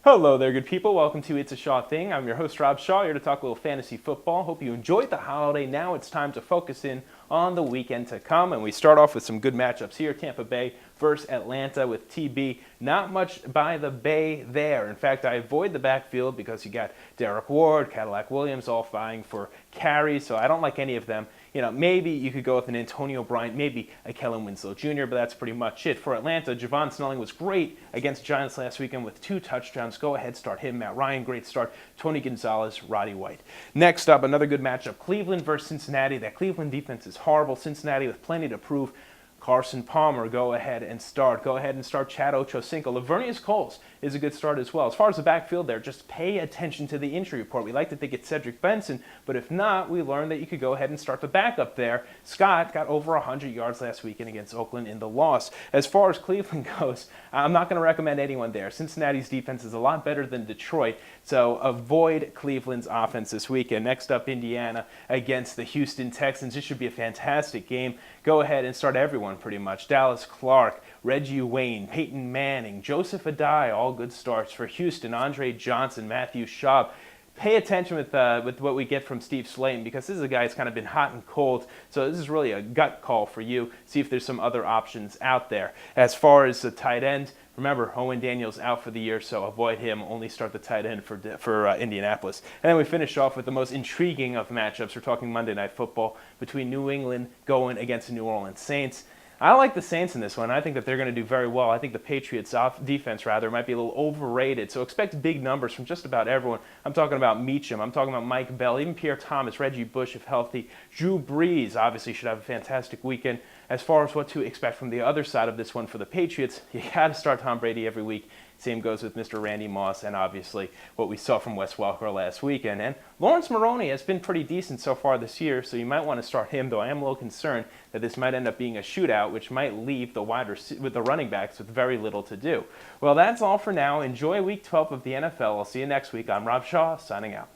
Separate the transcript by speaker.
Speaker 1: Hello there, good people. Welcome to It's a Shaw Thing. I'm your host, Rob Shaw, here to talk a little fantasy football. Hope you enjoyed the holiday. Now it's time to focus in on the weekend to come, and we start off with some good matchups here. Tampa Bay versus Atlanta with TB. Not much by the Bay there. In fact, I avoid the backfield because you got Derek Ward, Cadillac Williams all vying for carries, so I don't like any of them. Maybe you could go with an Antonio Bryant, maybe a Kellen Winslow Jr., but that's pretty much it. For Atlanta, Javon Snelling was great against Giants last weekend with 2 touchdowns. Go ahead, start him. Matt Ryan, great start. Tony Gonzalez, Roddy White. Next up, another good matchup, Cleveland versus Cincinnati. That Cleveland defense is horrible. Cincinnati with plenty to prove. Carson Palmer, go ahead and start. Go ahead and start Chad Ochocinco. Lavernius Coles is a good start as well. As far as the backfield there, just pay attention to the injury report. We like to think it's Cedric Benson, but if not, we learned that you could go ahead and start the backup there. Scott got over 100 yards last weekend against Oakland in the loss. As far as Cleveland goes, I'm not going to recommend anyone there. Cincinnati's defense is a lot better than Detroit, so avoid Cleveland's offense this weekend. Next up, Indiana against the Houston Texans. This should be a fantastic game. Go ahead and start everyone pretty much. Dallas Clark, Reggie Wayne, Peyton Manning, Joseph Adai, all good starts for Houston. Andre Johnson, Matthew Schaub. Pay attention with what we get from Steve Slayton, because this is a guy who's kind of been hot and cold, so this is really a gut call for you. See if there's some other options out there. As far as the tight end, remember, Owen Daniels out for the year, so avoid him. Only start the tight end for Indianapolis. And then we finish off with the most intriguing of matchups. We're talking Monday Night Football between New England going against the New Orleans Saints. I like the Saints in this one. I think that they're going to do very well. I think the Patriots' defense, might be a little overrated. So expect big numbers from just about everyone. I'm talking about Meacham. I'm talking about Mike Bell, even Pierre Thomas, Reggie Bush if healthy. Drew Brees obviously should have a fantastic weekend. As far as what to expect from the other side of this one for the Patriots, you got to start Tom Brady every week. Same goes with Mr. Randy Moss and obviously what we saw from Wes Welker last weekend. And Lawrence Maroney has been pretty decent so far this year, so you might want to start him, though I am a little concerned that this might end up being a shootout, which might leave the running backs with very little to do. Well, that's all for now. Enjoy Week 12 of the NFL. I'll see you next week. I'm Rob Shaw, signing out.